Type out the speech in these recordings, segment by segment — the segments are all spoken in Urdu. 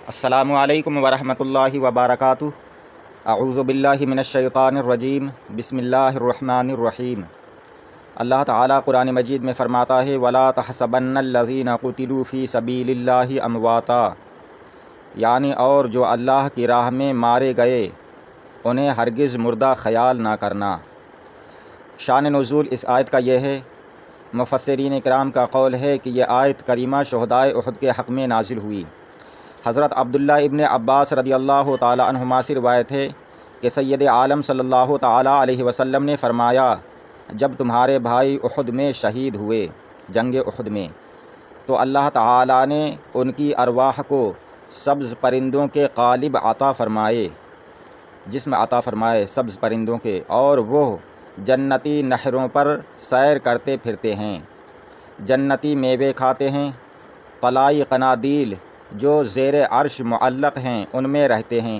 السلام علیکم ورحمۃ اللہ وبرکاتہ۔ اعوذ باللہ من الشیطان الرجیم، بسم اللہ الرحمن الرحیم۔ اللہ تعالیٰ قرآن مجید میں فرماتا ہے وَلَا تَحْسَبَنَّ الَّذِينَ قُتِلُوا فِي سَبِيلِ اللَّهِ أَمْوَاتًا، یعنی اور جو اللہ کی راہ میں مارے گئے انہیں ہرگز مردہ خیال نہ کرنا۔ شان نزول اس آیت کا یہ ہے، مفسرین کرام کا قول ہے کہ یہ آیت کریمہ شہدائے احد کے حق میں نازل ہوئی۔ حضرت عبداللہ ابن عباس رضی اللہ تعالی عنہما سے روایت ہے کہ سید عالم صلی اللہ تعالی علیہ وسلم نے فرمایا، جب تمہارے بھائی احد میں شہید ہوئے، جنگ احد میں، تو اللہ تعالی نے ان کی ارواح کو سبز پرندوں کے قالب عطا فرمائے، جسم عطا فرمائے سبز پرندوں کے، اور وہ جنتی نہروں پر سیر کرتے پھرتے ہیں، جنتی میوے کھاتے ہیں، طلائی قنادیل جو زیر عرش معلق ہیں ان میں رہتے ہیں۔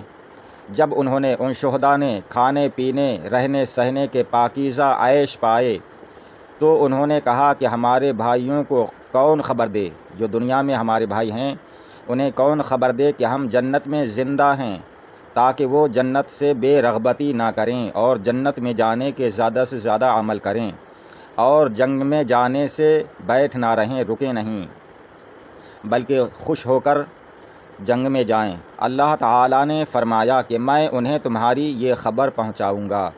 جب انہوں نے ان شہداء نے کھانے پینے رہنے سہنے کے پاکیزہ عیش پائے تو انہوں نے کہا کہ ہمارے بھائیوں کو کون خبر دے، جو دنیا میں ہمارے بھائی ہیں انہیں کون خبر دے کہ ہم جنت میں زندہ ہیں، تاکہ وہ جنت سے بے رغبتی نہ کریں اور جنت میں جانے کے زیادہ سے زیادہ عمل کریں، اور جنگ میں جانے سے بیٹھ نہ رہیں، رکیں نہیں، بلکہ خوش ہو کر جنگ میں جائیں۔ اللہ تعالیٰ نے فرمایا کہ میں انہیں تمہاری یہ خبر پہنچاؤں گا،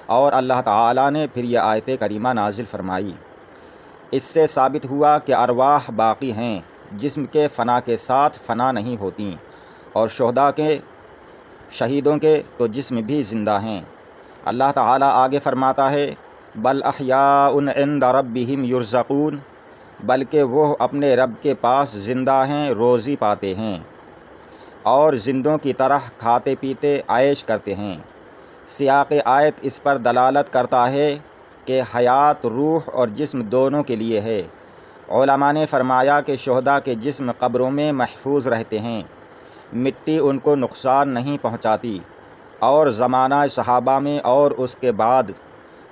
اور اللہ تعالیٰ نے پھر یہ آیت کریمہ نازل فرمائی۔ اس سے ثابت ہوا کہ ارواح باقی ہیں، جسم کے فنا کے ساتھ فنا نہیں ہوتیں، اور شہیدوں کے تو جسم بھی زندہ ہیں۔ اللہ تعالیٰ آگے فرماتا ہے بل احیاء عند ربہم یرزقون، بلکہ وہ اپنے رب کے پاس زندہ ہیں، روزی پاتے ہیں، اور زندوں کی طرح کھاتے پیتے عیش کرتے ہیں۔ سیاق آیت اس پر دلالت کرتا ہے کہ حیات روح اور جسم دونوں کے لیے ہے۔ علماء نے فرمایا کہ شہداء کے جسم قبروں میں محفوظ رہتے ہیں، مٹی ان کو نقصان نہیں پہنچاتی، اور زمانہ صحابہ میں اور اس کے بعد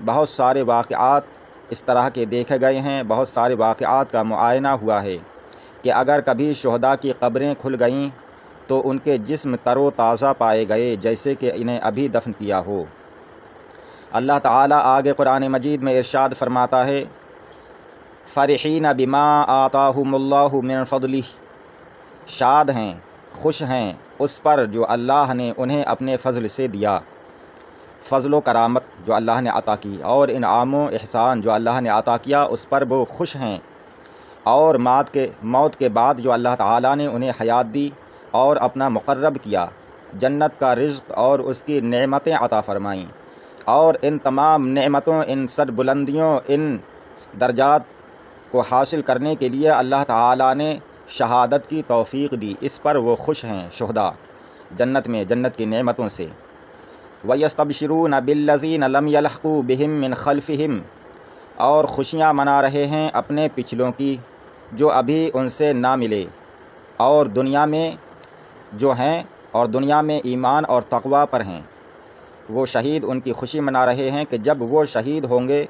بہت سارے واقعات اس طرح کے دیکھے گئے ہیں، بہت سارے واقعات کا معائنہ ہوا ہے کہ اگر کبھی شہداء کی قبریں کھل گئیں تو ان کے جسم تر و تازہ پائے گئے جیسے کہ انہیں ابھی دفن کیا ہو۔ اللہ تعالیٰ آگے قرآن مجید میں ارشاد فرماتا ہے فرحین بما آتاہم اللہ من فضلہ، شاد ہیں، خوش ہیں اس پر جو اللہ نے انہیں اپنے فضل سے دیا، فضل و کرامت جو اللہ نے عطا کی اور انعام و احسان جو اللہ نے عطا کیا اس پر وہ خوش ہیں، اور موت کے بعد جو اللہ تعالیٰ نے انہیں حیات دی اور اپنا مقرب کیا، جنت کا رزق اور اس کی نعمتیں عطا فرمائیں، اور ان تمام نعمتوں، ان سر بلندیوں، ان درجات کو حاصل کرنے کے لیے اللہ تعالیٰ نے شہادت کی توفیق دی، اس پر وہ خوش ہیں شہداء جنت میں، جنت کی نعمتوں سے۔ وَيَسْتَبْشِرُونَ بِالَّذِينَ لَمْ يَلْحَقُوا بِهِم مِّنْ خَلْفِهِمْ، اور خوشیاں منا رہے ہیں اپنے پچھلوں کی جو ابھی ان سے نہ ملے، اور دنیا میں جو ہیں اور دنیا میں ایمان اور تقوی پر ہیں، وہ شہید ان کی خوشی منا رہے ہیں کہ جب وہ شہید ہوں گے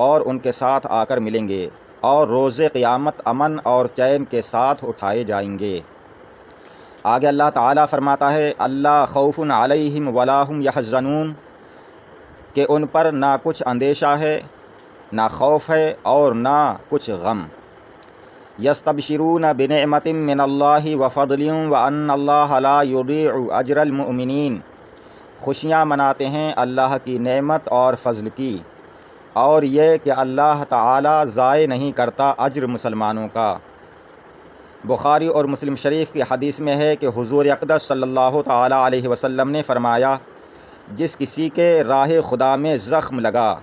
اور ان کے ساتھ آ کر ملیں گے، اور روز قیامت امن اور چین کے ساتھ اٹھائے جائیں گے۔ آگے اللہ تعالیٰ فرماتا ہے اللہ خوف علیہم ولا هم یحزنون، کہ ان پر نہ کچھ اندیشہ ہے، نہ خوف ہے اور نہ کچھ غم۔ یستبشرون بنعمت من اللہ وفضل وان اللہ لا یضیع اجر المؤمنین، خوشیاں مناتے ہیں اللہ کی نعمت اور فضل کی، اور یہ کہ اللہ تعالی ضائع نہیں کرتا اجر مسلمانوں کا۔ بخاری اور مسلم شریف کی حدیث میں ہے کہ حضور اقدس صلی اللہ تعالی علیہ وسلم نے فرمایا جس کسی کے راہ خدا میں زخم لگا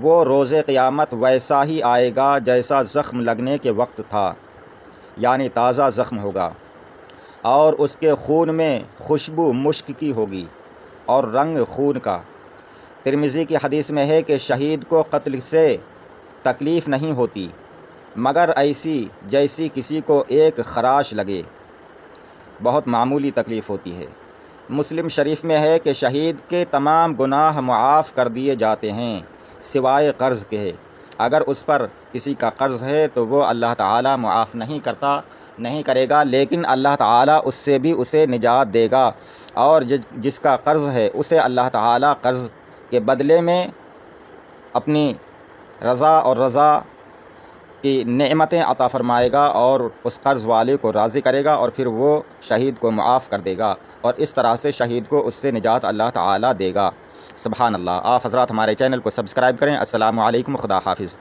وہ روز قیامت ویسا ہی آئے گا جیسا زخم لگنے کے وقت تھا، یعنی تازہ زخم ہوگا، اور اس کے خون میں خوشبو مشک کی ہوگی اور رنگ خون کا۔ ترمذی کی حدیث میں ہے کہ شہید کو قتل سے تکلیف نہیں ہوتی مگر ایسی جیسی کسی کو ایک خراش لگے، بہت معمولی تکلیف ہوتی ہے۔ مسلم شریف میں ہے کہ شہید کے تمام گناہ معاف کر دیے جاتے ہیں سوائے قرض کے، اگر اس پر کسی کا قرض ہے تو وہ اللہ تعالیٰ معاف نہیں کرتا نہیں کرے گا، لیکن اللہ تعالیٰ اس سے بھی اسے نجات دے گا، اور جس کا قرض ہے اسے اللہ تعالیٰ قرض کے بدلے میں اپنی رضا اور رضا کی نعمتیں عطا فرمائے گا، اور اس قرض والے کو راضی کرے گا، اور پھر وہ شہید کو معاف کر دے گا، اور اس طرح سے شہید کو اس سے نجات اللہ تعالیٰ دے گا۔ سبحان اللہ۔ آپ حضرات ہمارے چینل کو سبسکرائب کریں۔ السلام علیکم، خدا حافظ۔